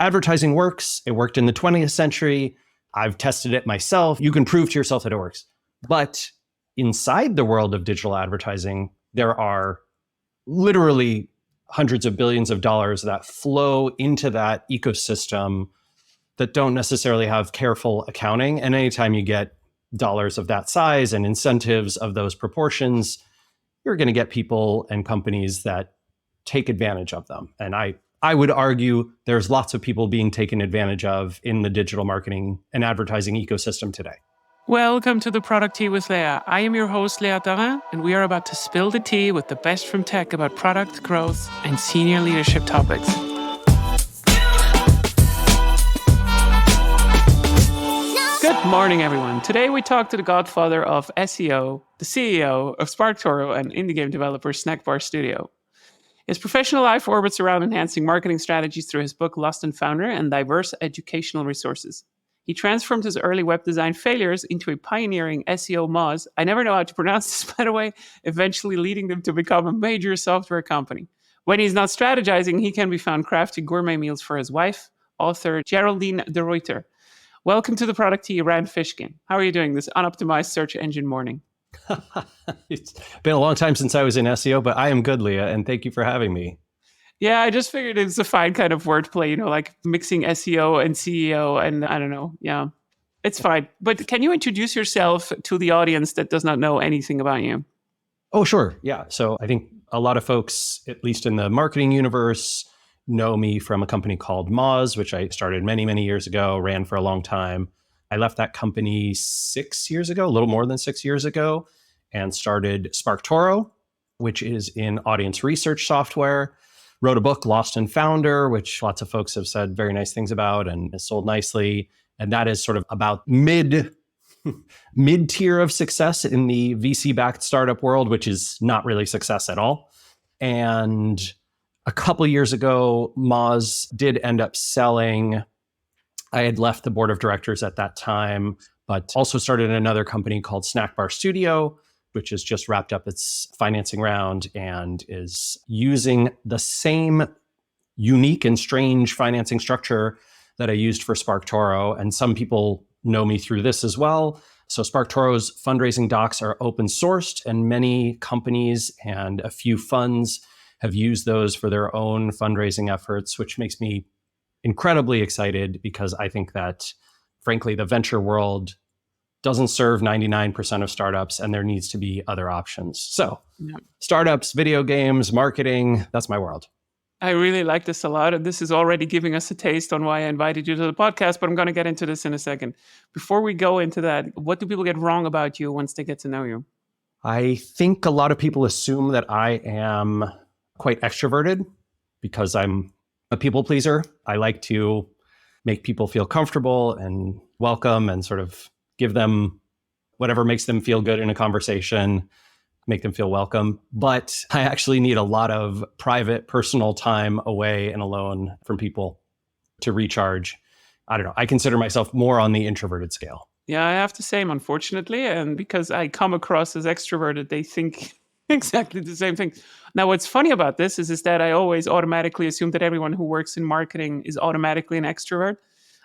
advertising works. It worked in the 20th century. I've tested it myself. You can prove to yourself that it works. But inside the world of digital advertising, there are literally hundreds of billions of dollars that flow into that ecosystem that don't necessarily have careful accounting. And anytime you get dollars of that size and incentives of those proportions, you're going to get people and companies that take advantage of them. And I would argue there's lots of people being taken advantage of in the digital marketing and advertising ecosystem today. Welcome to the Product Tea with Leah. I am your host, Leah Darin, and we are about to spill the tea with the best from tech about product growth and senior leadership topics. Good morning, everyone. Today we talk to the godfather of SEO, the CEO of SparkToro and indie game developer Snackbar Studio. His professional life orbits around enhancing marketing strategies through his book Lost and Founder and diverse educational resources. He transformed his early web design failures into a pioneering SEO Moz. I never know how to pronounce this, by the way, eventually leading them to become a major software company. When he's not strategizing, he can be found crafting gourmet meals for his wife, author Geraldine de Ruyter. Welcome to the Product Tea, Rand Fishkin. How are you doing this unoptimized search engine morning? It's been a long time since I was in SEO, but I am good, Leah, and thank you for having me. Yeah, I just figured it's a fine kind of wordplay, like mixing SEO and CEO, and I don't know. Yeah, it's fine. But can you introduce yourself to the audience that does not know anything about you? Oh, sure. Yeah. So I think a lot of folks, at least in the marketing universe, know me from a company called Moz, which I started many, many years ago, ran for a long time. I left that company 6 years ago, a little more than 6 years ago, and started SparkToro, which is in audience research software. Wrote a book, Lost and Founder, which lots of folks have said very nice things about and has sold nicely. And that is sort of about mid-tier of success in the VC-backed startup world, which is not really success at all. And a couple years ago, Moz did end up selling. I had left the board of directors at that time, but also started another company called Snackbar Studio, which has just wrapped up its financing round and is using the same unique and strange financing structure that I used for SparkToro. And some people know me through this as well. So SparkToro's fundraising docs are open sourced, and many companies and a few funds have used those for their own fundraising efforts, which makes me incredibly excited because I think that, frankly, the venture world doesn't serve 99% of startups, and there needs to be other options. So startups, video games, marketing, that's my world. I really like this a lot. And this is already giving us a taste on why I invited you to the podcast, but I'm going to get into this in a second. Before we go into that, what do people get wrong about you once they get to know you? I think a lot of people assume that I am quite extroverted because I'm a people pleaser. I like to make people feel comfortable and welcome and sort of give them whatever makes them feel good in a conversation, make them feel welcome. But I actually need a lot of private, personal time away and alone from people to recharge. I don't know. I consider myself more on the introverted scale. Yeah, I have the same, unfortunately. And because I come across as extroverted, they think exactly the same thing. Now, what's funny about this is that I always automatically assume that everyone who works in marketing is automatically an extrovert.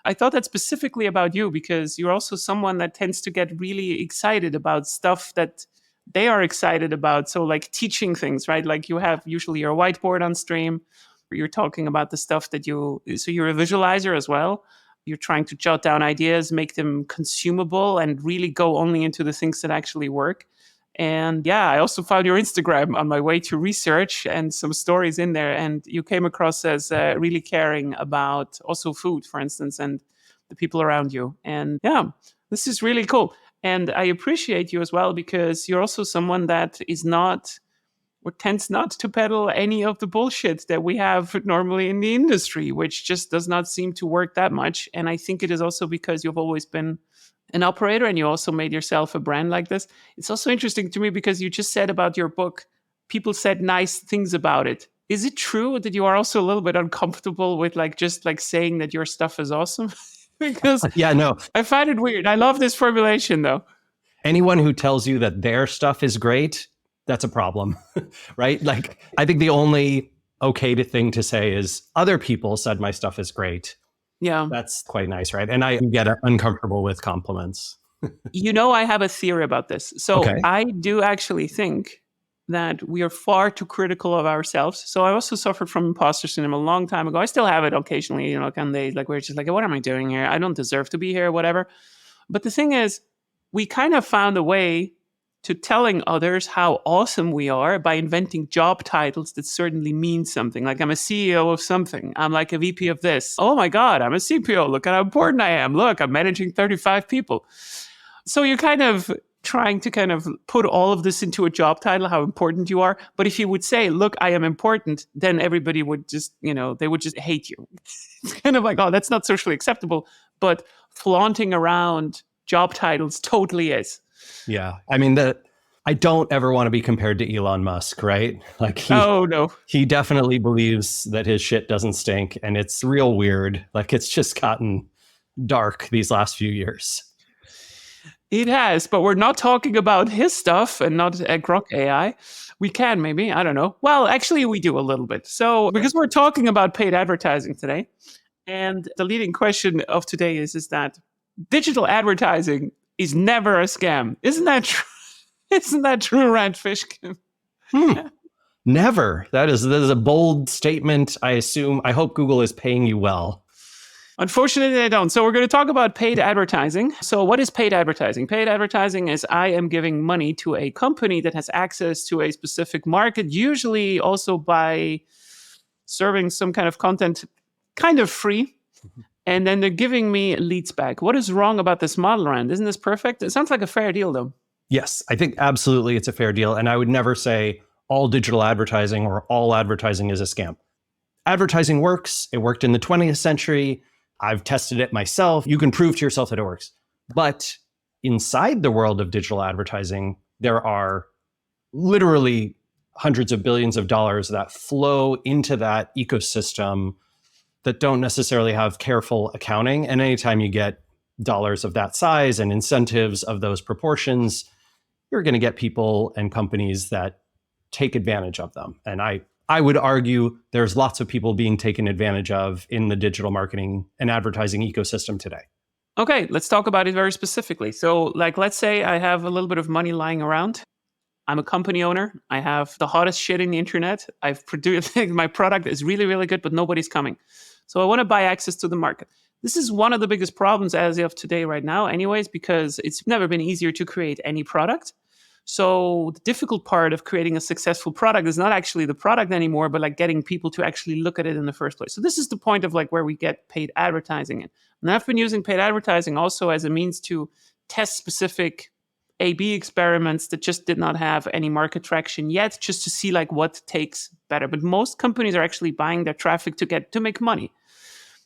I thought that specifically about you because you're also someone that tends to get really excited about stuff that they are excited about. So like teaching things, right? Like you have usually your whiteboard on stream, where you're talking about the stuff that so you're a visualizer as well. You're trying to jot down ideas, make them consumable, and really go only into the things that actually work. And yeah, I also found your Instagram on my way to research and some stories in there. And you came across as really caring about also food, for instance, and the people around you. And yeah, this is really cool. And I appreciate you as well because you're also someone that is not or tends not to peddle any of the bullshit that we have normally in the industry, which just does not seem to work that much. And I think it is also because you've always been an operator and you also made yourself a brand like this. It's also interesting to me because you just said about your book, people said nice things about it. Is it true that you are also a little bit uncomfortable with just saying that your stuff is awesome? Because yeah, no, I find it weird. I love this formulation though. Anyone who tells you that their stuff is great, that's a problem, right? I think the only okay thing to say is other people said my stuff is great. Yeah. That's quite nice, right? And I get uncomfortable with compliments. I have a theory about this. So Okay. I do actually think that we are far too critical of ourselves. So I also suffered from imposter syndrome a long time ago. I still have it occasionally, on days like where it's just like, what am I doing here? I don't deserve to be here, whatever. But the thing is, we kind of found a way to telling others how awesome we are by inventing job titles that certainly mean something. Like I'm a CEO of something. I'm like a VP of this. Oh my God, I'm a CPO. Look at how important I am. Look, I'm managing 35 people. So you're kind of trying to kind of put all of this into a job title, how important you are. But if you would say, look, I am important, then everybody would just, they would just hate you. It's kind of like, oh, that's not socially acceptable. But flaunting around job titles totally is. Yeah. I mean, I don't ever want to be compared to Elon Musk, right? Like Oh, no. he definitely believes that his shit doesn't stink, and it's real weird. Like it's just gotten dark these last few years. It has, but we're not talking about his stuff and not Grok AI. We can maybe, I don't know. Well, actually, we do a little bit. So, because we're talking about paid advertising today, and the leading question of today is that digital advertising is never a scam. Isn't that true? Isn't that true, Rand Fishkin? Never. That is a bold statement. I hope Google is paying you well. Unfortunately, they don't. So we're going to talk about paid advertising. So what is paid advertising? Paid advertising is I am giving money to a company that has access to a specific market, usually also by serving some kind of content kind of free. And then they're giving me leads back. What is wrong about this model, Rand? Isn't this perfect? It sounds like a fair deal, though. Yes, I think absolutely it's a fair deal. And I would never say all digital advertising or all advertising is a scam. Advertising works. It worked in the 20th century. I've tested it myself. You can prove to yourself that it works. But inside the world of digital advertising, there are literally hundreds of billions of dollars that flow into that ecosystem that don't necessarily have careful accounting. And anytime you get dollars of that size and incentives of those proportions, you're going to get people and companies that take advantage of them. And I would argue there's lots of people being taken advantage of in the digital marketing and advertising ecosystem today. Okay, let's talk about it very specifically. So, let's say I have a little bit of money lying around. I'm a company owner. I have the hottest shit in the internet. I've produced my product is really, really good, but nobody's coming. So I want to buy access to the market. This is one of the biggest problems as of today right now, anyways, because it's never been easier to create any product. So the difficult part of creating a successful product is not actually the product anymore, but getting people to actually look at it in the first place. So this is the point of where we get paid advertising in. And I've been using paid advertising also as a means to test specific A/B experiments that just did not have any market traction yet, just to see what takes better. But most companies are actually buying their traffic to make money.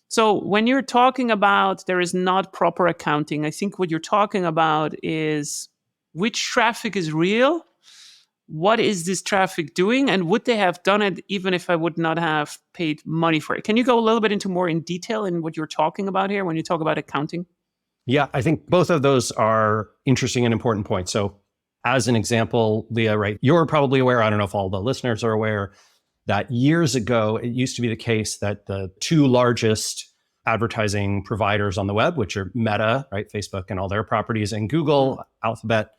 So when you're talking about there is not proper accounting, I think what you're talking about is which traffic is real, what is this traffic doing, and would they have done it even if I would not have paid money for it? Can you go a little bit into more in detail in what you're talking about here when you talk about accounting? Yeah, I think both of those are interesting and important points. So as an example, Leah, right, you're probably aware, I don't know if all the listeners are aware, that years ago, it used to be the case that the two largest advertising providers on the web, which are Meta, right, Facebook and all their properties, and Google, Alphabet,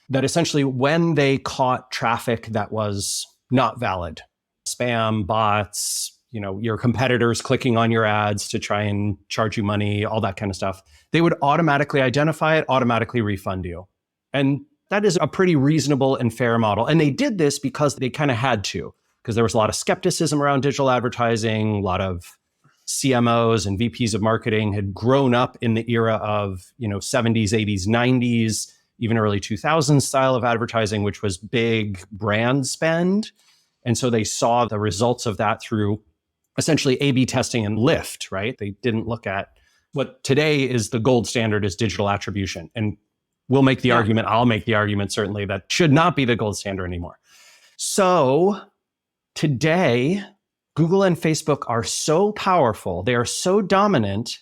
that essentially when they caught traffic that was not valid, spam, bots, your competitors clicking on your ads to try and charge you money, all that kind of stuff, they would automatically identify it, automatically refund you. And that is a pretty reasonable and fair model. And they did this because they kind of had to, because there was a lot of skepticism around digital advertising. A lot of CMOs and VPs of marketing had grown up in the era of 70s, 80s, 90s, even early 2000s style of advertising, which was big brand spend. And so they saw the results of that through essentially A/B testing and lift, right? They didn't look at what today is the gold standard is digital attribution. And we'll make the argument, I'll make the argument certainly, that should not be the gold standard anymore. So today, Google and Facebook are so powerful, they are so dominant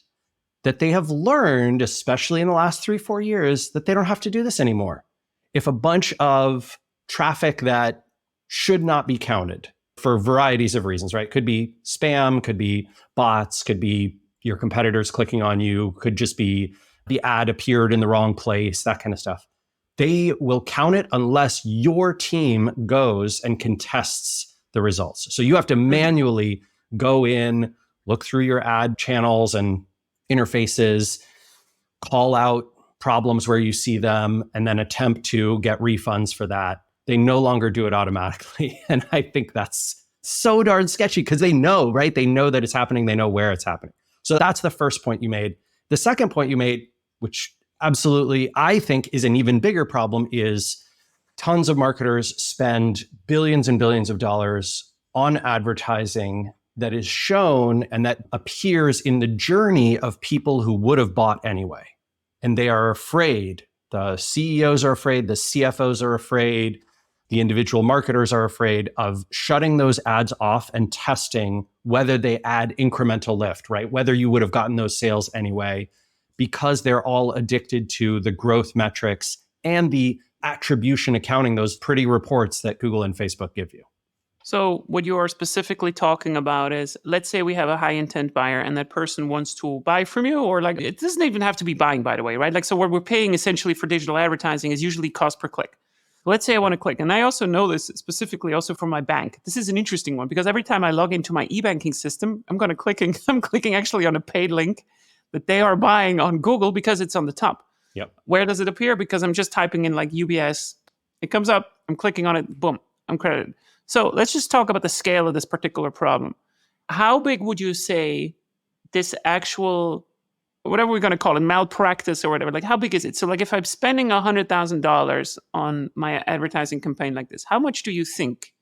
that they have learned, especially in the last 3-4 years, that they don't have to do this anymore. If a bunch of traffic that should not be counted for varieties of reasons, right? Could be spam, could be bots, could be your competitors clicking on you, could just be the ad appeared in the wrong place, that kind of stuff. They will count it unless your team goes and contests the results. So you have to manually go in, look through your ad channels and interfaces, call out problems where you see them, and then attempt to get refunds for that. They no longer do it automatically. And I think that's so darn sketchy because they know, right? They know that it's happening. They know where it's happening. So that's the first point you made. The second point you made, which absolutely I think is an even bigger problem, is tons of marketers spend billions and billions of dollars on advertising that is shown and that appears in the journey of people who would have bought anyway. And they are afraid. The CEOs are afraid, the CFOs are afraid, the individual marketers are afraid of shutting those ads off and testing whether they add incremental lift, right? Whether you would have gotten those sales anyway, because they're all addicted to the growth metrics and the attribution accounting, those pretty reports that Google and Facebook give you. So what you are specifically talking about is, let's say we have a high intent buyer and that person wants to buy from you, or like, it doesn't even have to be buying, by the way, right? Like, so what we're paying essentially for digital advertising is usually cost per click. Let's say I want to click. And I also know this specifically also from my bank. This is an interesting one because every time I log into my e-banking system, I'm clicking actually on a paid link that they are buying on Google because it's on the top. Yep. Where does it appear? Because I'm just typing in like UBS. It comes up. I'm clicking on it. Boom. I'm credited. So let's just talk about the scale of this particular problem. How big would you say this actual, whatever we're going to call it, malpractice or whatever, like how big is it? So like if I'm spending $100,000 on my advertising campaign like this, how much do you think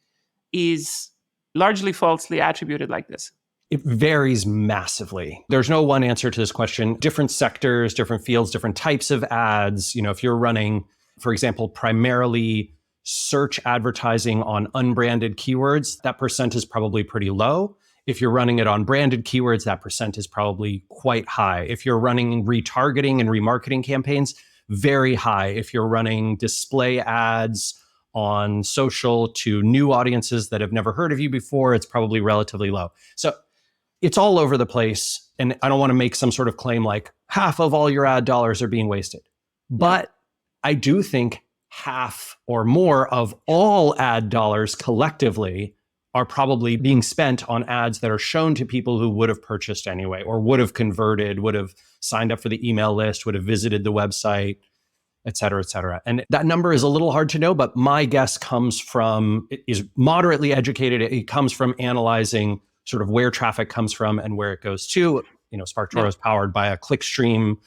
is largely falsely attributed like this? It varies massively. There's no one answer to this question. Different sectors, different fields, different types of ads. You know, if you're running, for example, primarily search advertising on unbranded keywords, that percent is probably pretty low. If you're running it on branded keywords, that percent is probably quite high. If you're running retargeting and remarketing campaigns, very high. If you're running display ads on social to new audiences that have never heard of you before, it's probably relatively low. So it's all over the place. And I don't want to make some sort of claim like half of all your ad dollars are being wasted. But I do think half or more of all ad dollars collectively are probably being spent on ads that are shown to people who would have purchased anyway, or would have converted, would have signed up for the email list, would have visited the website, et cetera, et cetera. And that number is a little hard to know, but my guess is moderately educated. It comes from analyzing sort of where traffic comes from and where it goes to. You know, SparkToro is powered by a clickstream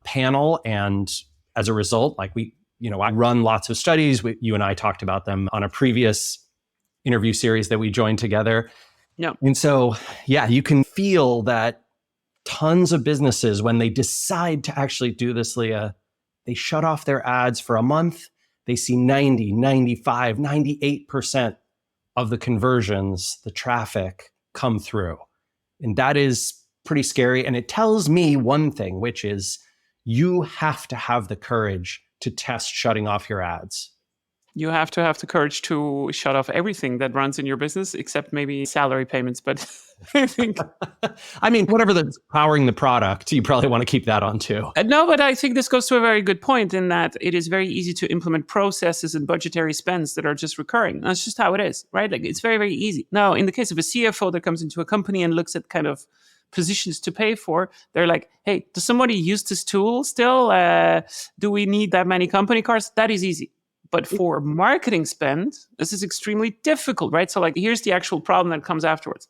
panel. And as a result, like I run lots of studies. You and I talked about them on a previous interview series that we joined together. Yeah. And so, you can feel that tons of businesses, when they decide to actually do this, Leah, they shut off their ads for a month. They see 90, 95, 98% of the conversions, the traffic come through. And that is pretty scary. And it tells me one thing, which is you have to have the courage to test shutting off your ads. You have to have the courage to shut off everything that runs in your business, except maybe salary payments. But I think, whatever that's powering the product, you probably want to keep that on too. No, but I think this goes to a very good point in that it is very easy to implement processes and budgetary spends that are just recurring. That's just how it is, right? Like it's very, very easy. Now, in the case of a CFO that comes into a company and looks at kind of positions to pay for, they're like, hey, does somebody use this tool still? Do we need that many company cars? That is easy. But for marketing spend, this is extremely difficult, right? So like, here's the actual problem that comes afterwards.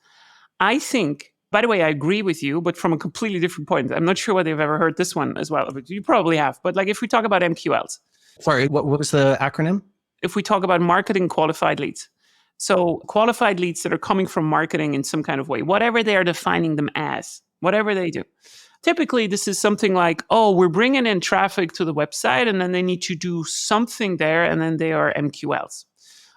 I think, by the way, I agree with you, but from a completely different point. I'm not sure whether you've ever heard this one as well. But you probably have. But like, if we talk about MQLs. Sorry, what was the acronym? If we talk about marketing qualified leads. So qualified leads that are coming from marketing in some kind of way, whatever they are defining them as, whatever they do. Typically, this is something like, oh, we're bringing in traffic to the website and then they need to do something there and then they are MQLs.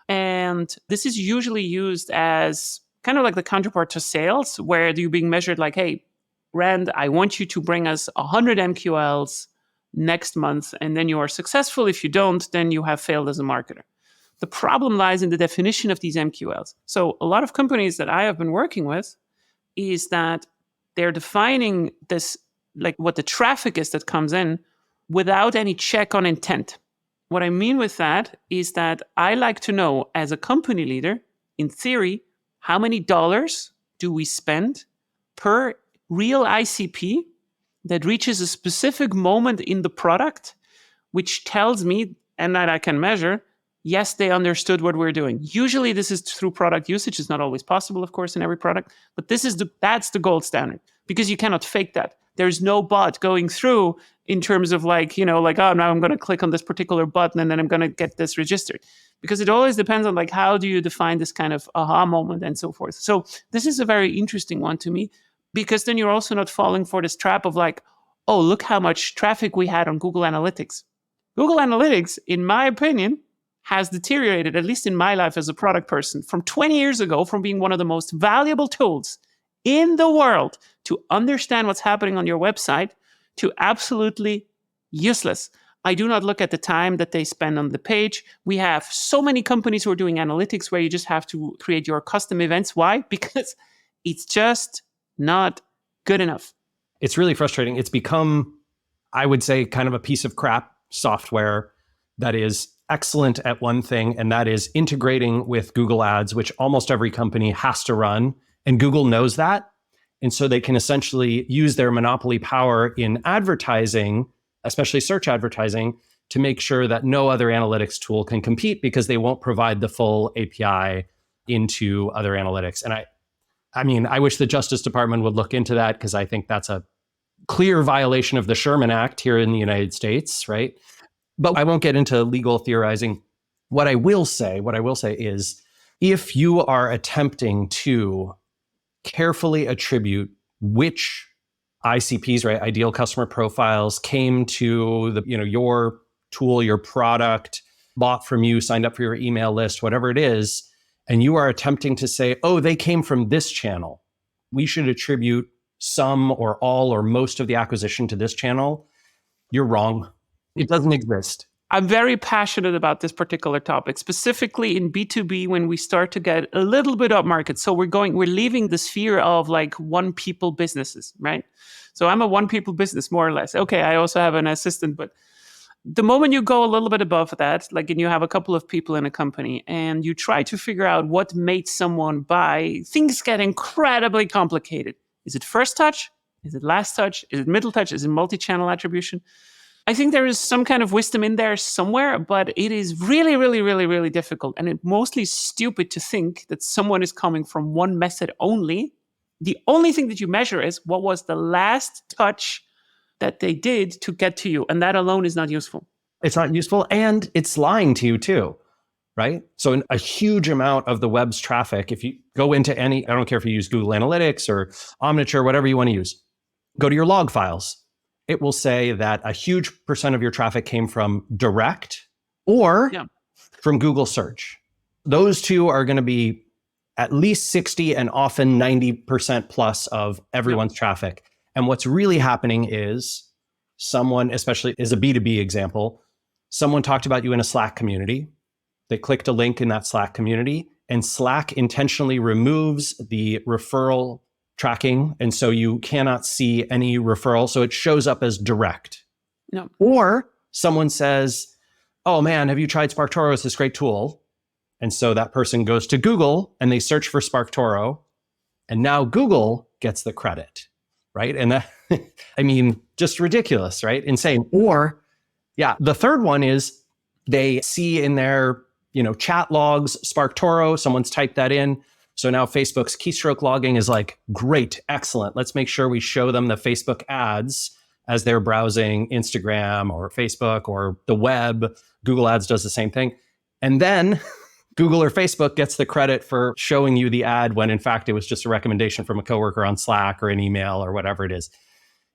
And this is usually used as kind of like the counterpart to sales, where you're being measured like, hey, Rand, I want you to bring us 100 MQLs next month and then you are successful. If you don't, then you have failed as a marketer. The problem lies in the definition of these MQLs. So a lot of companies that I have been working with is that they're defining this, like what the traffic is that comes in without any check on intent. What I mean with that is that I like to know as a company leader, in theory, how many dollars do we spend per real ICP that reaches a specific moment in the product, which tells me, and that I can measure, yes, they understood what we're doing. Usually this is through product usage. It's not always possible, of course, in every product, but that's the gold standard, because you cannot fake that. There's no bot going through in terms of like, oh, now I'm going to click on this particular button and then I'm going to get this registered. Because it always depends on like, how do you define this kind of aha moment and so forth. So this is a very interesting one to me, because then you're also not falling for this trap of like, oh, look how much traffic we had on Google Analytics. Google Analytics, in my opinion, has deteriorated, at least in my life as a product person, from 20 years ago, from being one of the most valuable tools in the world to understand what's happening on your website, to absolutely useless. I do not look at the time that they spend on the page. We have so many companies who are doing analytics where you just have to create your custom events. Why? Because it's just not good enough. It's really frustrating. It's become, I would say, kind of a piece of crap software that is excellent at one thing, and that is integrating with Google Ads, which almost every company has to run. And Google knows that. And so they can essentially use their monopoly power in advertising, especially search advertising, to make sure that no other analytics tool can compete, because they won't provide the full API into other analytics. And I wish the Justice Department would look into that, because I think that's a clear violation of the Sherman Act here in the United States, right? But I won't get into legal theorizing. What I will say is, if you are attempting to carefully attribute which ICPs, right, ideal customer profiles, came to your tool, your product, bought from you, signed up for your email list, whatever it is, and you are attempting to say, oh, they came from this channel, we should attribute some or all or most of the acquisition to this channel, you're wrong. It doesn't exist. I'm very passionate about this particular topic, specifically in B2B, when we start to get a little bit up market. So we're leaving the sphere of like one people businesses, right? So I'm a one people business, more or less. Okay, I also have an assistant, but the moment you go a little bit above that, like, and you have a couple of people in a company and you try to figure out what made someone buy, things get incredibly complicated. Is it first touch? Is it last touch? Is it middle touch? Is it multi-channel attribution? I think there is some kind of wisdom in there somewhere, but it is really, really, really, really difficult. And it's mostly stupid to think that someone is coming from one method only. The only thing that you measure is what was the last touch that they did to get to you. And that alone is not useful. It's not useful, and it's lying to you too, right? So a huge amount of the web's traffic, if you go into any, I don't care if you use Google Analytics or Omniture, whatever you want to use, go to your log files. It will say that a huge percent of your traffic came from direct or from Google search. Those two are going to be at least 60 and often 90% plus of everyone's traffic. And what's really happening is someone, especially as a B2B example, someone talked about you in a Slack community. They clicked a link in that Slack community, and Slack intentionally removes the referral tracking. And so you cannot see any referral. So it shows up as direct. No. Or someone says, oh man, have you tried SparkToro? It's this great tool. And so that person goes to Google and they search for SparkToro. And now Google gets the credit, right? And that, just ridiculous, right? Insane. Or the third one is they see in their, chat logs, SparkToro, someone's typed that in. So now Facebook's keystroke logging is like, great, excellent. Let's make sure we show them the Facebook ads as they're browsing Instagram or Facebook or the web. Google Ads does the same thing. And then Google or Facebook gets the credit for showing you the ad when in fact it was just a recommendation from a coworker on Slack or an email or whatever it is.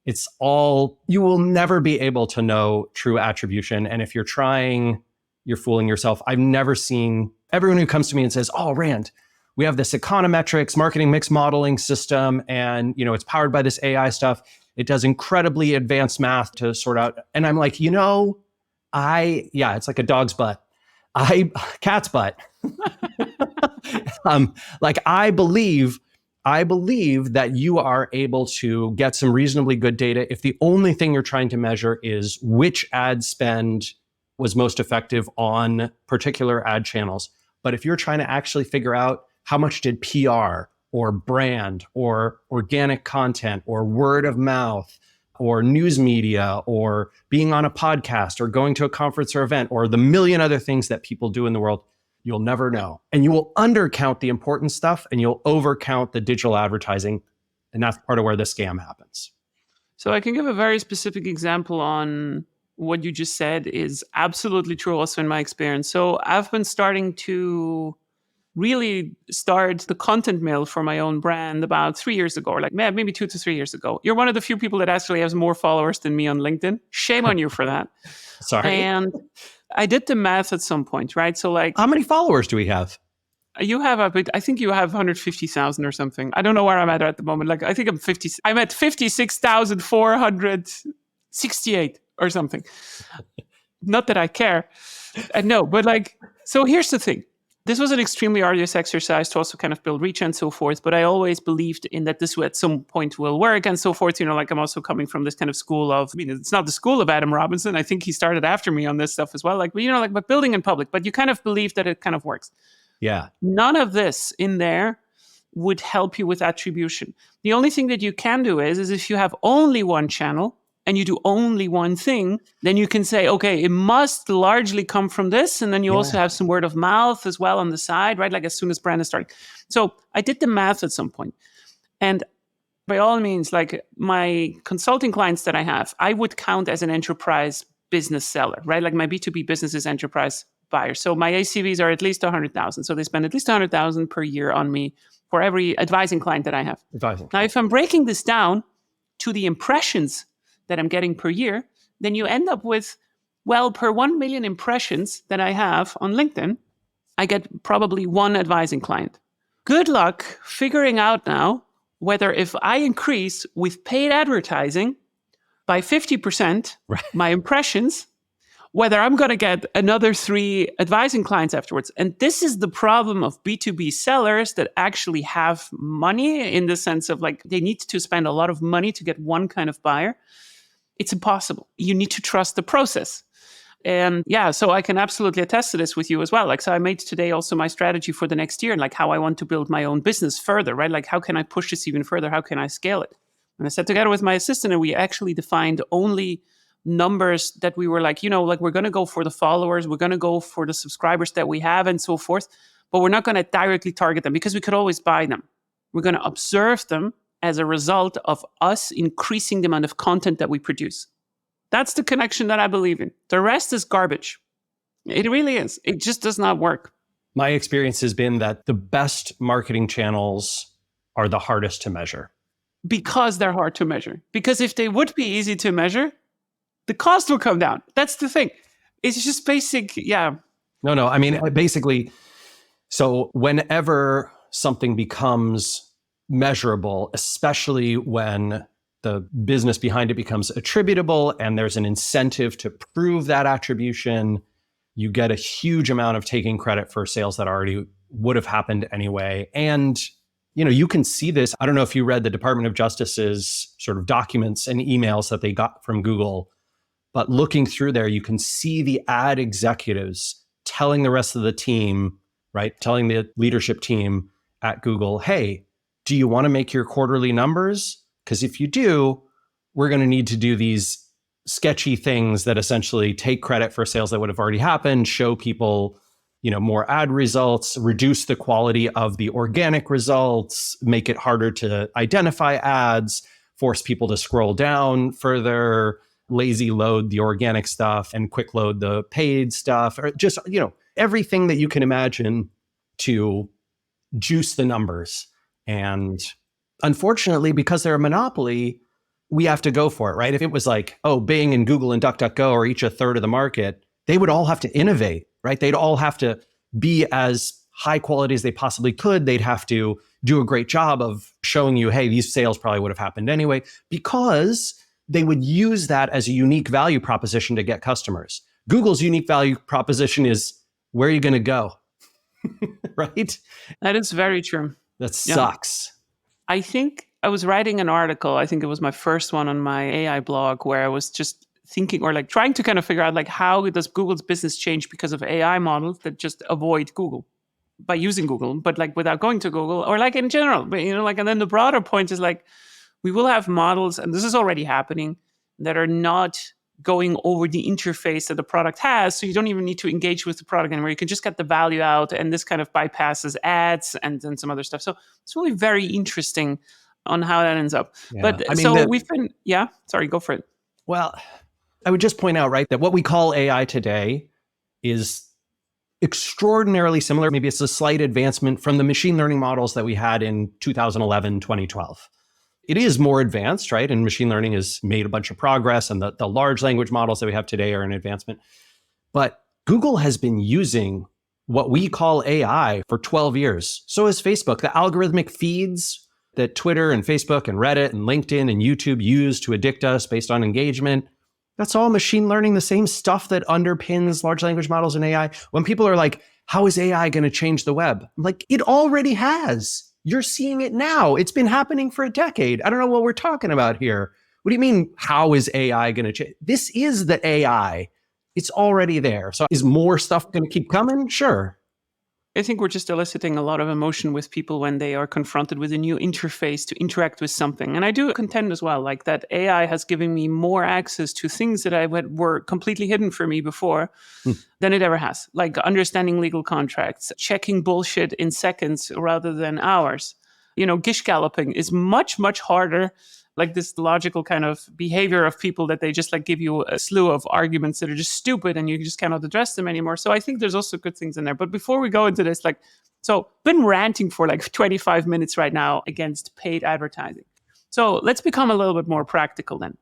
It's all, you will never be able to know true attribution. And if you're trying, you're fooling yourself. I've never seen everyone who comes to me and says, oh, Rand, we have this econometrics marketing mix modeling system, and it's powered by this AI stuff. It does incredibly advanced math to sort out. And I'm like, it's like a dog's butt. Cat's butt. I believe I believe that you are able to get some reasonably good data if the only thing you're trying to measure is which ad spend was most effective on particular ad channels. But if you're trying to actually figure out how much did PR or brand or organic content or word of mouth or news media or being on a podcast or going to a conference or event or the million other things that people do in the world, you'll never know. And you will undercount the important stuff and you'll overcount the digital advertising. And that's part of where the scam happens. So I can give a very specific example on what you just said is absolutely true also in my experience. So I've been starting to really start the content mill for my own brand about 3 years ago, or like maybe 2 to 3 years ago. You're one of the few people that actually has more followers than me on LinkedIn. Shame on you for that. Sorry. And I did the math at some point, right? So like, how many followers do we have? you have I think you have 150,000 or something. I don't know where I'm at the moment. Like I think I'm at 56,468 or something. Not that I care. No, but like, so here's the thing. This was an extremely arduous exercise to also kind of build reach and so forth. But I always believed in that this at some point will work and so forth. You know, like I'm also coming from this kind of school of, I mean, it's not the school of Adam Robinson. I think he started after me on this stuff as well. Like, you know, like, but building in public, but you kind of believe that it kind of works. Yeah. None of this in there would help you with attribution. The only thing that you can do is if you have only one channel and you do only one thing, then you can say, okay, it must largely come from this. And then you also have some word of mouth as well on the side, right? Like as soon as brand is starting. So I did the math at some point. And by all means, like my consulting clients that I have, I would count as an enterprise business seller, right? Like my B2B business is enterprise buyer. So my ACVs are at least 100,000. So they spend at least 100,000 per year on me for every advising client that I have. Now, if I'm breaking this down to the impressions that I'm getting per year, then you end up with, well, per 1 million impressions that I have on LinkedIn, I get probably one advising client. Good luck figuring out now whether if I increase with paid advertising by 50% my impressions, whether I'm going to get another 3 advising clients afterwards. And this is the problem of B2B sellers that actually have money in the sense of like they need to spend a lot of money to get one kind of buyer. It's impossible. You need to trust the process. And yeah, so I can absolutely attest to this with you as well. Like, so I made today also my strategy for the next year and like how I want to build my own business further, right? Like, how can I push this even further? How can I scale it? And I sat together with my assistant and we actually defined only numbers that we were like, you know, like we're going to go for the followers, we're going to go for the subscribers that we have and so forth, but we're not going to directly target them because we could always buy them. We're going to observe them as a result of us increasing the amount of content that we produce. That's the connection that I believe in. The rest is garbage. It really is. It just does not work. My experience has been that the best marketing channels are the hardest to measure. Because they're hard to measure. Because if they would be easy to measure, the cost will come down. That's the thing. It's just basic, yeah. No, I mean, basically, so whenever something becomes measurable, especially when the business behind it becomes attributable and there's an incentive to prove that attribution, you get a huge amount of taking credit for sales that already would have happened anyway. And, you know, you can see this. I don't know if you read the Department of Justice's sort of documents and emails that they got from Google, but looking through there, you can see the ad executives telling the rest of the team, right? Telling the leadership team at Google, hey, do you want to make your quarterly numbers? Because if you do, we're going to need to do these sketchy things that essentially take credit for sales that would have already happened, show people, you know, more ad results, reduce the quality of the organic results, make it harder to identify ads, force people to scroll down further, lazy load the organic stuff and quick load the paid stuff, or just, you know, everything that you can imagine to juice the numbers. And unfortunately, because they're a monopoly, we have to go for it, right? If it was like, oh, Bing and Google and DuckDuckGo are each a third of the market, they would all have to innovate, right? They'd all have to be as high quality as they possibly could. They'd have to do a great job of showing you, hey, these sales probably would have happened anyway, because they would use that as a unique value proposition to get customers. Google's unique value proposition is, where are you going to go? Right? That is very true. That sucks. I think I was writing an article. I think it was my first one on my AI blog, where I was just thinking, or like trying to kind of figure out, like, how does Google's business change because of AI models that just avoid Google by using Google, but like without going to Google, or like in general. But like, and then the broader point is like, we will have models, and this is already happening, that are not going over the interface that the product has. So you don't even need to engage with the product anymore. You can just get the value out, and this kind of bypasses ads and then some other stuff. So it's really very interesting on how that ends up. Yeah. But so we've been, sorry, go for it. Well, I would just point out, right, that what we call AI today is extraordinarily similar. Maybe it's a slight advancement from the machine learning models that we had in 2011, 2012. It is more advanced, right? And machine learning has made a bunch of progress, and the large language models that we have today are an advancement. But Google has been using what we call AI for 12 years. So has Facebook. The algorithmic feeds that Twitter and Facebook and Reddit and LinkedIn and YouTube use to addict us based on engagement, that's all machine learning, the same stuff that underpins large language models and AI. When people are like, how is AI going to change the web? I'm like, it already has. You're seeing it now. It's been happening for a decade. I don't know what we're talking about here. What do you mean, how is AI going to change? This is the AI. It's already there. So is more stuff going to keep coming? Sure. I think we're just eliciting a lot of emotion with people when they are confronted with a new interface to interact with something. And I do contend as well, like, that AI has given me more access to things that were completely hidden for me before than it ever has. Like understanding legal contracts, checking bullshit in seconds rather than hours. Gish galloping is much, much harder. Like this logical kind of behavior of people that they just like give you a slew of arguments that are just stupid and you just cannot address them anymore. So I think there's also good things in there. But before we go into this, been ranting for like 25 minutes right now against paid advertising. So let's become a little bit more practical then.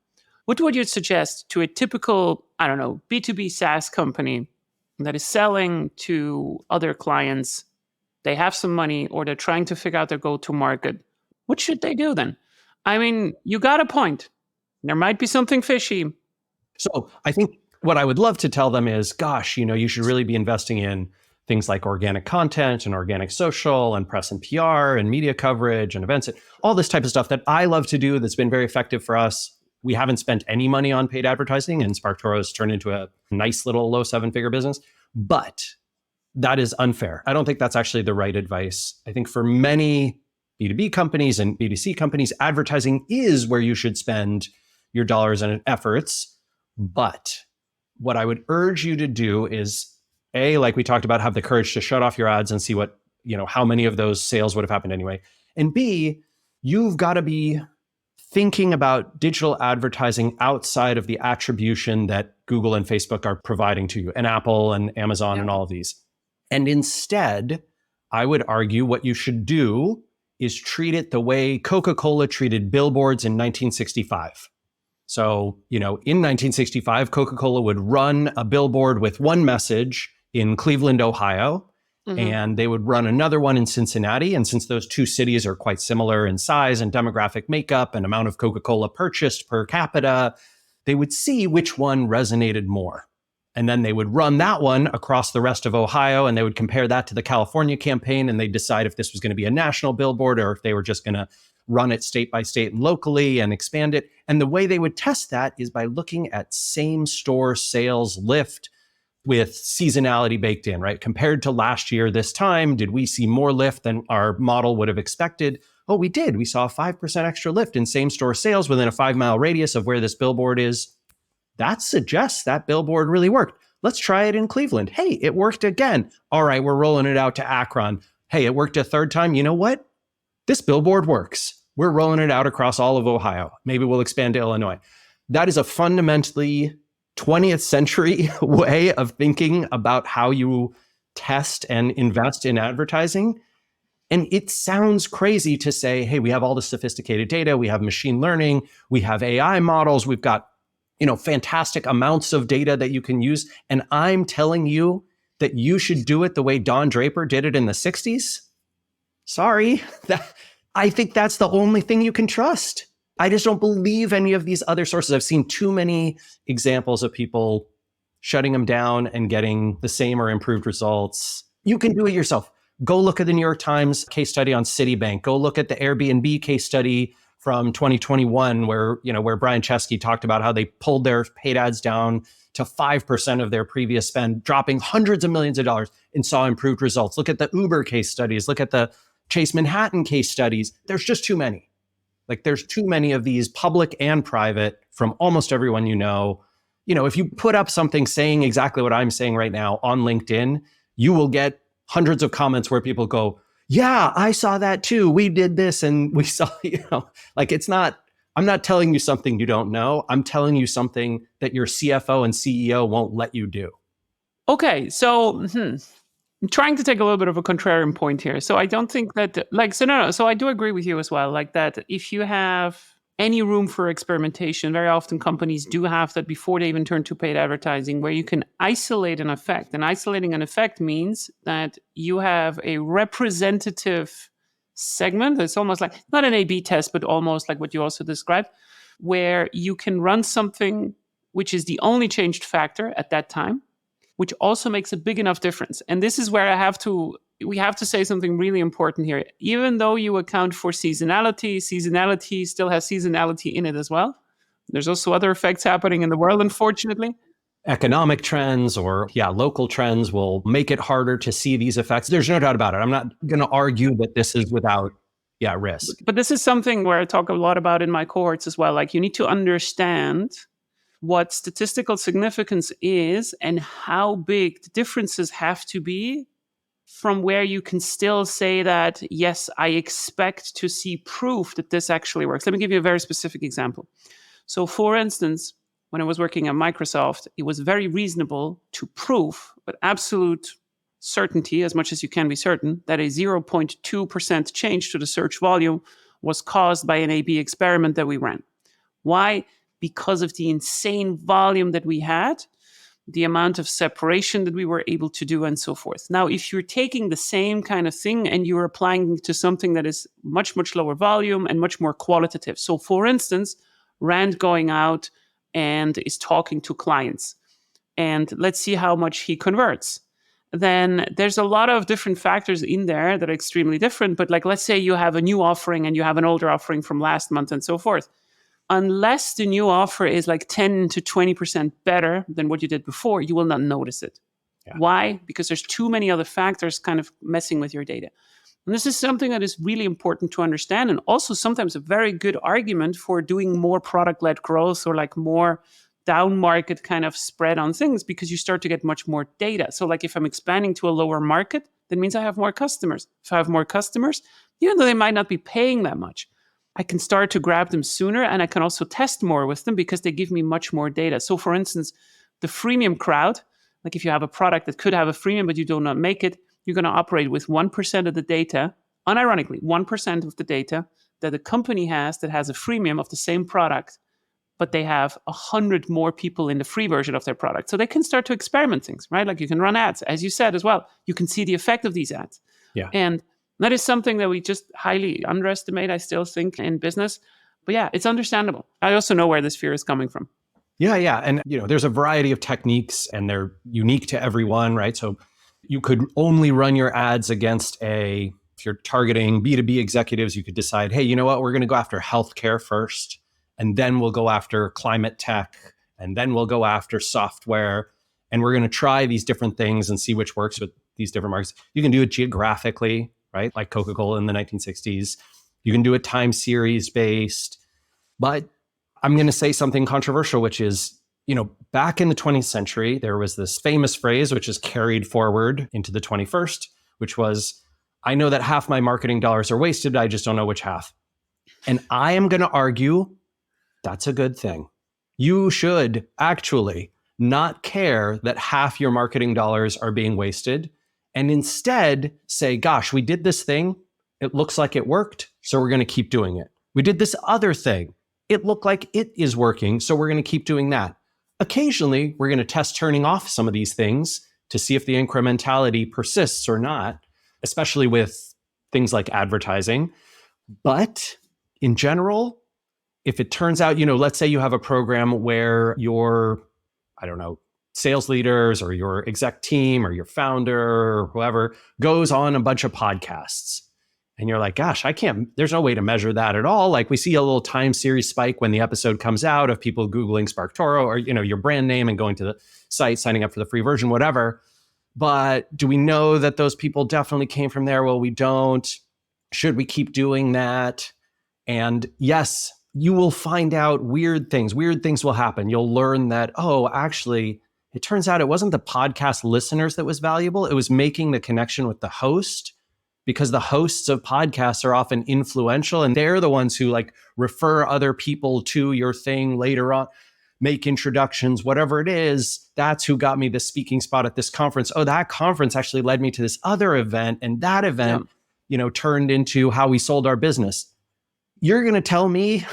What would you suggest to a typical, B2B SaaS company that is selling to other clients? They have some money, or they're trying to figure out their go-to-market. What should they do then? I mean, you got a point. There might be something fishy. So I think what I would love to tell them is, gosh, you should really be investing in things like organic content and organic social and press and PR and media coverage and events, and all this type of stuff that I love to do that's been very effective for us. We haven't spent any money on paid advertising, and SparkToro has turned into a nice little low seven-figure business. But that is unfair. I don't think that's actually the right advice. I think for many B2B companies and B2C companies, advertising is where you should spend your dollars and efforts. But what I would urge you to do is, A, like we talked about, have the courage to shut off your ads and see what, how many of those sales would have happened anyway. And B, you've got to be thinking about digital advertising outside of the attribution that Google and Facebook are providing to you, and Apple and Amazon and all of these. And instead, I would argue what you should do is treat it the way Coca-Cola treated billboards in 1965. So, in 1965, Coca-Cola would run a billboard with one message in Cleveland, Ohio, and they would run another one in Cincinnati. And since those two cities are quite similar in size and demographic makeup and amount of Coca-Cola purchased per capita, they would see which one resonated more. And then they would run that one across the rest of Ohio, and they would compare that to the California campaign, and they'd decide if this was going to be a national billboard or if they were just going to run it state by state and locally and expand it. And the way they would test that is by looking at same store sales lift with seasonality baked in, right? Compared to last year, this time, did we see more lift than our model would have expected? Oh, we did. We saw a 5% extra lift in same store sales within a 5-mile radius of where this billboard is. That suggests that billboard really worked. Let's try it in Cleveland. Hey, it worked again. All right, we're rolling it out to Akron. Hey, it worked a third time. You know what? This billboard works. We're rolling it out across all of Ohio. Maybe we'll expand to Illinois. That is a fundamentally 20th century way of thinking about how you test and invest in advertising. And it sounds crazy to say, hey, we have all this sophisticated data. We have machine learning. We have AI models. We've got fantastic amounts of data that you can use. And I'm telling you that you should do it the way Don Draper did it in the 60s. Sorry. I think that's the only thing you can trust. I just don't believe any of these other sources. I've seen too many examples of people shutting them down and getting the same or improved results. You can do it yourself. Go look at the New York Times case study on Citibank. Go look at the Airbnb case study from 2021, where Brian Chesky talked about how they pulled their paid ads down to 5% of their previous spend, dropping hundreds of millions of dollars, and saw improved results. Look at the Uber case studies. Look at the Chase Manhattan case studies. There's just too many. Like, there's too many of these, public and private, from almost everyone you know. If you put up something saying exactly what I'm saying right now on LinkedIn, you will get hundreds of comments where people go, yeah, I saw that too. We did this and we saw, like, I'm not telling you something you don't know. I'm telling you something that your CFO and CEO won't let you do. Okay, so I'm trying to take a little bit of a contrarian point here. So I don't think that, so I do agree with you as well, like that if you have any room for experimentation, very often companies do have that before they even turn to paid advertising, where you can isolate an effect. And isolating an effect means that you have a representative segment. It's almost like, not an A/B test, but almost like what you also described, where you can run something which is the only changed factor at that time, which also makes a big enough difference. And this is where we have to say something really important here. Even though you account for seasonality still has seasonality in it as well. There's also other effects happening in the world, unfortunately. Economic trends or local trends will make it harder to see these effects. There's no doubt about it. I'm not going to argue that this is without risk. But this is something where I talk a lot about in my cohorts as well. Like, you need to understand what statistical significance is and how big the differences have to be from where you can still say that, yes, I expect to see proof that this actually works. Let me give you a very specific example. So, for instance, when I was working at Microsoft, it was very reasonable to prove with absolute certainty, as much as you can be certain, that a 0.2% change to the search volume was caused by an A/B experiment that we ran. Why? Because of the insane volume that we had, the amount of separation that we were able to do, and so forth. Now, if you're taking the same kind of thing and you're applying it to something that is much, much lower volume and much more qualitative. So, for instance, Rand going out and is talking to clients, and let's see how much he converts. Then there's a lot of different factors in there that are extremely different. But, like, let's say you have a new offering and you have an older offering from last month and so forth. Unless the new offer is like 10 to 20% better than what you did before, you will not notice it. Yeah. Why? Because there's too many other factors kind of messing with your data. And this is something that is really important to understand, and also sometimes a very good argument for doing more product-led growth or like more down market kind of spread on things, because you start to get much more data. So, like, if I'm expanding to a lower market, that means I have more customers. If I have more customers, even though they might not be paying that much, I can start to grab them sooner, and I can also test more with them because they give me much more data. So, for instance, the freemium crowd, like if you have a product that could have a freemium but you do not make it, you're going to operate with 1% of the data, unironically, 1% of the data that a company has that has a freemium of the same product, but they have 100 more people in the free version of their product. So they can start to experiment things, right? Like, you can run ads, as you said as well. You can see the effect of these ads. Yeah. And that is something that we just highly underestimate, I still think, in business. But yeah, it's understandable. I also know where this fear is coming from. Yeah. And, there's a variety of techniques and they're unique to everyone, right? So you could only run your ads against if you're targeting B2B executives, you could decide, hey, you know what? We're going to go after healthcare first, and then we'll go after climate tech, and then we'll go after software. And we're going to try these different things and see which works with these different markets. You can do it geographically, right? Like Coca-Cola in the 1960s. You can do it time series based. But I'm going to say something controversial, which is, back in the 20th century, there was this famous phrase, which is carried forward into the 21st, which was, I know that half my marketing dollars are wasted. I just don't know which half. And I am going to argue that's a good thing. You should actually not care that half your marketing dollars are being wasted, and instead say, gosh, we did this thing. It looks like it worked, so we're going to keep doing it. We did this other thing. It looked like it is working, so we're going to keep doing that. Occasionally, we're going to test turning off some of these things to see if the incrementality persists or not, especially with things like advertising. But in general, if it turns out, let's say you have a program where you're, sales leaders or your exec team or your founder or whoever goes on a bunch of podcasts. And you're like, gosh, there's no way to measure that at all. Like we see a little time series spike when the episode comes out of people Googling SparkToro or, your brand name and going to the site, signing up for the free version, whatever. But do we know that those people definitely came from there? Well, we don't. Should we keep doing that? And yes, you will find out weird things. Weird things will happen. You'll learn that, actually, it turns out it wasn't the podcast listeners that was valuable. It was making the connection with the host, because the hosts of podcasts are often influential and they're the ones who like refer other people to your thing later on, make introductions, whatever it is. That's who got me the speaking spot at this conference. Oh, that conference actually led me to this other event. And that event, turned into how we sold our business. You're going to tell me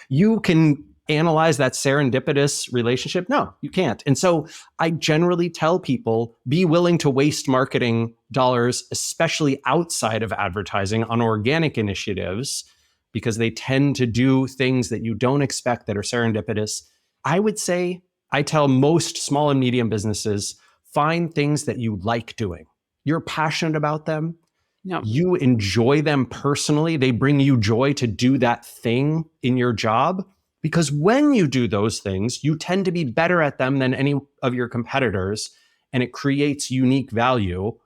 you can analyze that serendipitous relationship? No, you can't. And so I generally tell people, be willing to waste marketing dollars, especially outside of advertising, on organic initiatives, because they tend to do things that you don't expect that are serendipitous. I would say I tell most small and medium businesses, find things that you like doing. You're passionate about them. Yeah. You enjoy them personally. They bring you joy to do that thing in your job. Because when you do those things, you tend to be better at them than any of your competitors, and it creates unique value.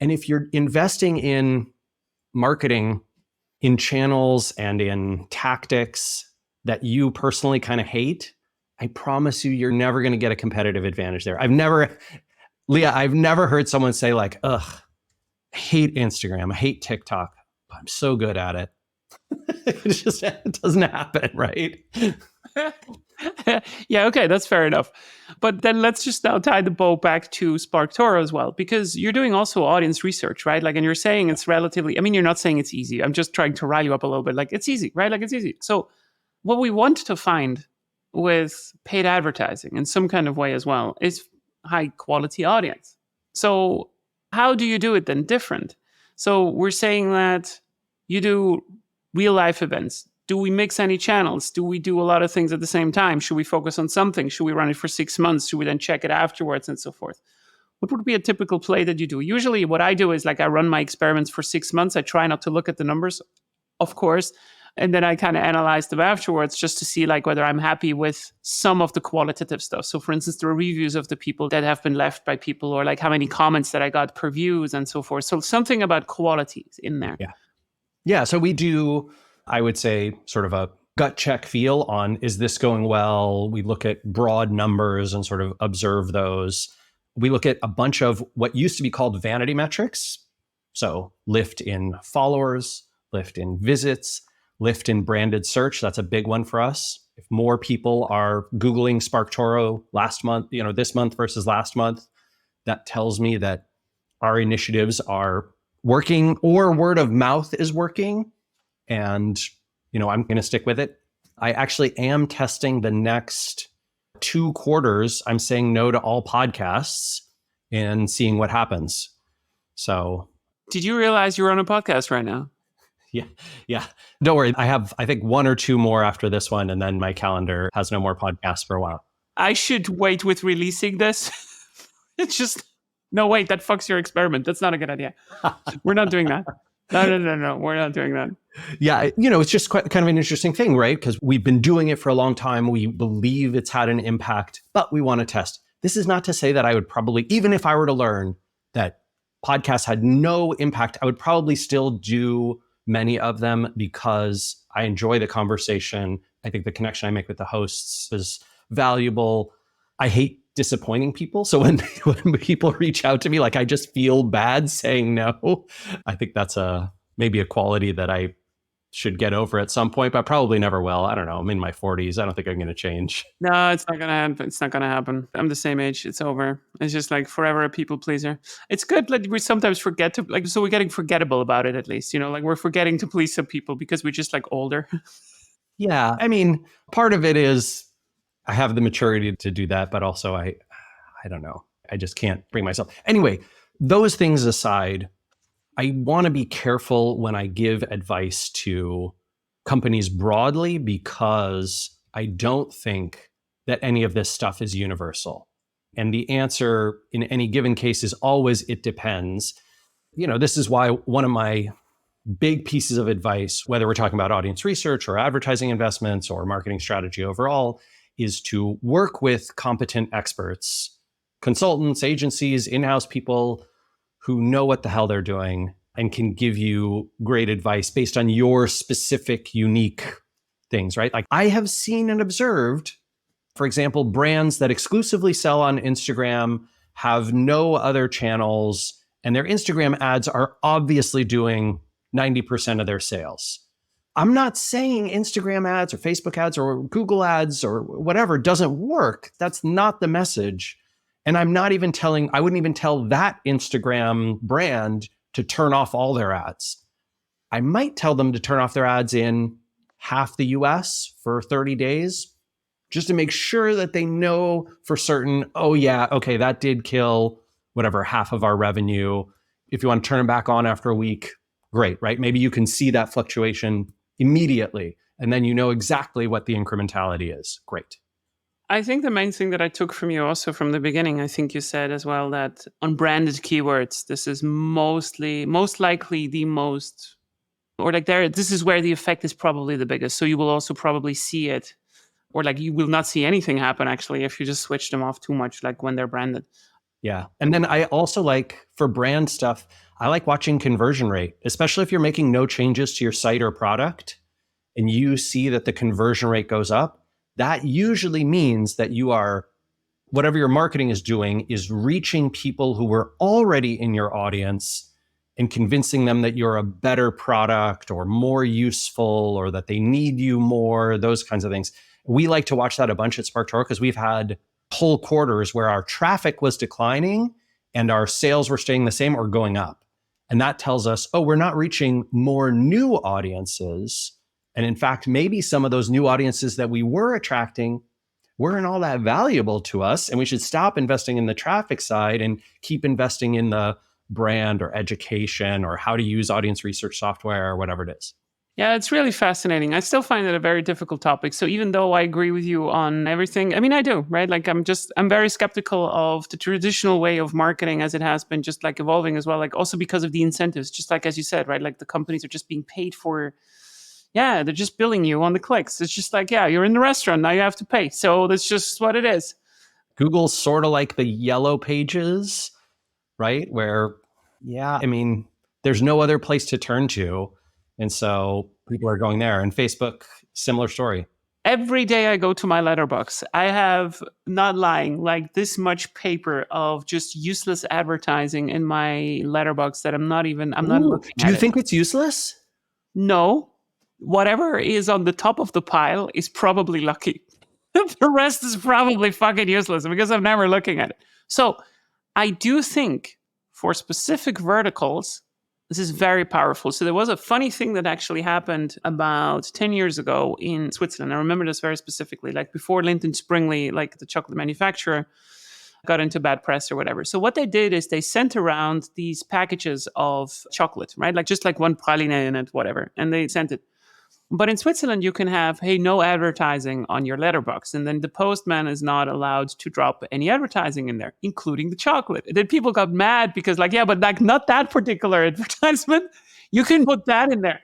And if you're investing in marketing, in channels and in tactics that you personally kind of hate, I promise you're never going to get a competitive advantage there. I've never heard someone say like, ugh, I hate Instagram, I hate TikTok, but I'm so good at it. It doesn't happen, right? Yeah, okay, that's fair enough. But then let's just now tie the bow back to SparkToro as well, because you're doing also audience research, right? Like, and you're saying it's relatively, you're not saying it's easy. I'm just trying to rile you up a little bit. Like, it's easy, right? Like, it's easy. So what we want to find with paid advertising in some kind of way as well is high quality audience. So how do you do it then different? So we're saying that you do real life events. Do we mix any channels? Do we do a lot of things at the same time? Should we focus on something? Should we run it for 6 months? Should we then check it afterwards and so forth? What would be a typical play that you do? Usually what I do is like I run my experiments for 6 months. I try not to look at the numbers, of course. And then I kind of analyze them afterwards just to see like whether I'm happy with some of the qualitative stuff. So for instance, the reviews of the people that have been left by people, or like how many comments that I got per views and so forth. So something about quality is in there. Yeah. So we do, I would say, sort of a gut check feel on, is this going well? We look at broad numbers and sort of observe those. We look at a bunch of what used to be called vanity metrics. So lift in followers, lift in visits, lift in branded search. That's a big one for us. If more people are Googling SparkToro last month, this month versus last month, that tells me that our initiatives are working, or word of mouth is working. And, I'm going to stick with it. I actually am testing the next 2 quarters. I'm saying no to all podcasts and seeing what happens. So. Did you realize you're on a podcast right now? Yeah. Don't worry. I have, I think, 1 or 2 more after this one. And then my calendar has no more podcasts for a while. I should wait with releasing this. It's just, no, wait, that fucks your experiment. That's not a good idea. We're not doing that. No. We're not doing that. Yeah. It's just quite kind of an interesting thing, right? Because we've been doing it for a long time. We believe it's had an impact, but we want to test. This is not to say that I would probably, even if I were to learn that podcasts had no impact, I would probably still do many of them because I enjoy the conversation. I think the connection I make with the hosts is valuable. I hate disappointing people. So when people reach out to me, like I just feel bad saying no. I think that's maybe a quality that I should get over at some point, but probably never will. I don't know. I'm in my 40s. I don't think I'm going to change. No, it's not going to happen. It's not going to happen. I'm the same age. It's over. It's just like forever a people pleaser. It's good. Like we sometimes forget to, like, so we're getting forgettable about it at least, like we're forgetting to please some people because we're just like older. Yeah. Part of it is I have the maturity to do that, but also I don't know. I just can't bring myself. Anyway, those things aside, I want to be careful when I give advice to companies broadly, because I don't think that any of this stuff is universal. And the answer in any given case is always, it depends. This is why one of my big pieces of advice, whether we're talking about audience research or advertising investments or marketing strategy overall, is to work with competent experts, consultants, agencies, in-house people who know what the hell they're doing and can give you great advice based on your specific, unique things, right? Like I have seen and observed, for example, brands that exclusively sell on Instagram, have no other channels, and their Instagram ads are obviously doing 90% of their selse. I'm not saying Instagram ads or Facebook ads or Google ads or whatever doesn't work. That's not the message. And I wouldn't even tell that Instagram brand to turn off all their ads. I might tell them to turn off their ads in half the US for 30 days, just to make sure that they know for certain, oh yeah, okay, that did kill whatever, half of our revenue. If you want to turn it back on after a week, great, right? Maybe you can see that fluctuation immediately, and then you know exactly what the incrementality is. Great. I think the main thing that I took from you also from the beginning, I think you said as well that on branded keywords, this is most likely the most, or like this is where the effect is probably the biggest. So you will also probably see it, or like you will not see anything happen actually if you just switch them off too much, like when they're branded. Yeah. And then I also like, for brand stuff, I like watching conversion rate, especially if you're making no changes to your site or product and you see that the conversion rate goes up. That usually means that whatever your marketing is doing is reaching people who were already in your audience and convincing them that you're a better product or more useful or that they need you more, those kinds of things. We like to watch that a bunch at SparkToro because we've had whole quarters where our traffic was declining and our sales were staying the same or going up. And that tells us, oh, we're not reaching more new audiences. And in fact, maybe some of those new audiences that we were attracting weren't all that valuable to us. And we should stop investing in the traffic side and keep investing in the brand or education or how to use audience research software or whatever it is. Yeah, it's really fascinating. I still find it a very difficult topic. So even though I agree with you on everything, I mean, I do, right? Like I'm very skeptical of the traditional way of marketing as it has been just like evolving as well. Like also because of the incentives, just like as you said, right? Like the companies are just being paid for, they're just billing you on the clicks. It's just like, you're in the restaurant, now you have to pay. So that's just what it is. Google's sort of like the yellow pages, right? Where, there's no other place to turn to. And so people are going there. And Facebook, similar story. Every day I go to my letterbox, I have, not lying, like this much paper of just useless advertising in my letterbox that I'm not looking at. Do you think it's useless? No. Whatever is on the top of the pile is probably lucky. The rest is probably fucking useless because I'm never looking at it. So I do think for specific verticals, this is very powerful. So there was a funny thing that actually happened about 10 years ago in Switzerland. I remember this very specifically, like before Lindt & Sprüngli, like the chocolate manufacturer, got into bad press or whatever. So what they did is they sent around these packages of chocolate, right? Like just like one praline in it, whatever. And they sent it. But in Switzerland, you can have, hey, no advertising on your letterbox. And then the postman is not allowed to drop any advertising in there, including the chocolate. And then people got mad because like, but like not that particular advertisement. You can put that in there.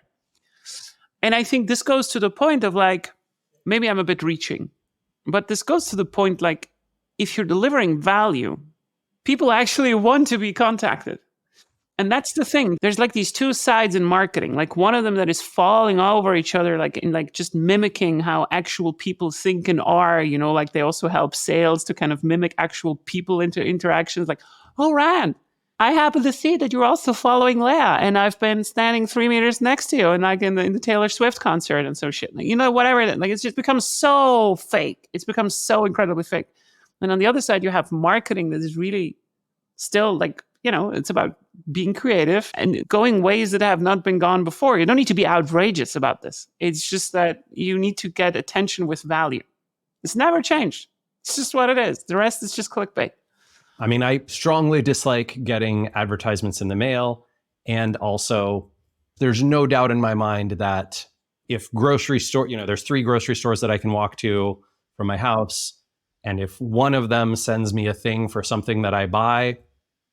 And I think this goes to the point of like, maybe I'm a bit reaching, but this goes to the point like, if you're delivering value, people actually want to be contacted. And that's the thing. There's like these two sides in marketing. Like one of them that is falling over each other, like in like just mimicking how actual people think and are, like they also help sales to kind of mimic actual people interactions. Like, oh, Rand, I happen to see that you're also following Leah and I've been standing 3 meters next to you and like in the Taylor Swift concert and so shit. Like, whatever. Like it's just become so fake. It's become so incredibly fake. And on the other side, you have marketing that is really still like, it's about being creative and going ways that have not been gone before. You don't need to be outrageous about this. It's just that you need to get attention with value. It's never changed. It's just what it is. The rest is just clickbait. I mean, I strongly dislike getting advertisements in the mail. And also, there's no doubt in my mind that if grocery store, there's 3 grocery stores that I can walk to from my house. And if one of them sends me a thing for something that I buy,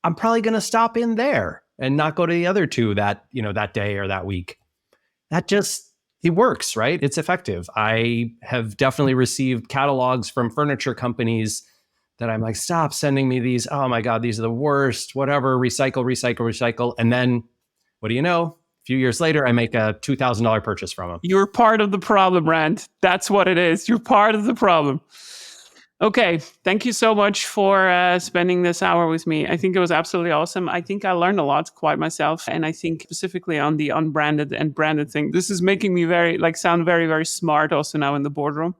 I'm probably going to stop in there and not go to the other two that day or that week. It works, right? It's effective. I have definitely received catalogs from furniture companies that I'm like, stop sending me these. Oh my God, these are the worst, whatever, recycle. And then what do you know? A few years later, I make a $2,000 purchase from them. You're part of the problem, Rand. That's what it is. You're part of the problem. Okay, thank you so much for spending this hour with me. I think it was absolutely awesome. I think I learned a lot quite myself. And I think specifically on the unbranded and branded thing, this is making me sound very, very smart also now in the boardroom.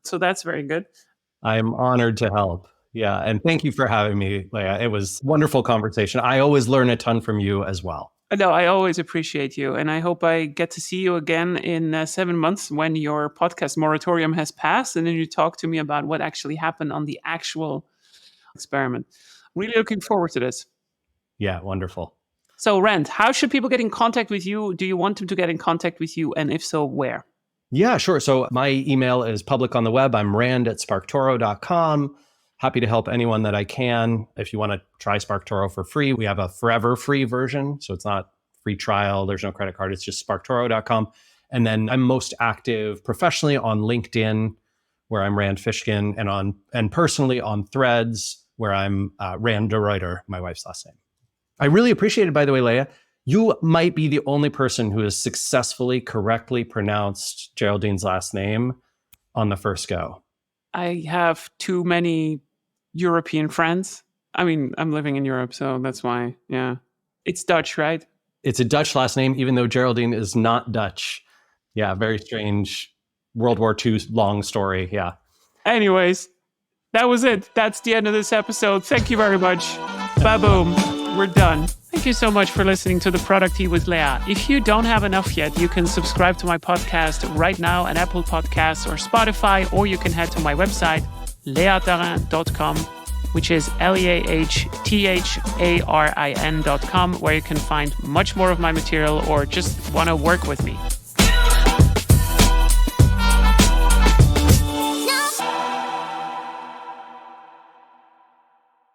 So that's very good. I'm honored to help. Yeah, and thank you for having me, Leah. It was a wonderful conversation. I always learn a ton from you as well. No, I always appreciate you. And I hope I get to see you again in 7 months when your podcast moratorium has passed. And then you talk to me about what actually happened on the actual experiment. Really looking forward to this. Yeah, wonderful. So, Rand, how should people get in contact with you? Do you want them to get in contact with you? And if so, where? Yeah, sure. So my email is public on the web. I'm rand@sparktoro.com. Happy to help anyone that I can. If you want to try SparkToro for free, we have a forever free version. So it's not free trial. There's no credit card. It's just sparktoro.com. And then I'm most active professionally on LinkedIn, where I'm Rand Fishkin, and personally on Threads, where I'm Rand de Ruyter, my wife's last name. I really appreciate it, by the way, Leah. You might be the only person who has successfully, correctly pronounced Geraldine's last name on the first go. I have too many European friends. I mean, I'm living in Europe, so that's why. Yeah. It's Dutch, right? It's a Dutch last name, even though Geraldine is not Dutch. Yeah, very strange World War II long story. Yeah. Anyways, that was it. That's the end of this episode. Thank you very much. Ba-boom. We're done. Thank you so much for listening to The Product Tea with Leah. If you don't have enough yet, you can subscribe to my podcast right now at Apple Podcasts or Spotify, or you can head to my website, leahtarin.com, which is leahtarin.com, where you can find much more of my material or just want to work with me.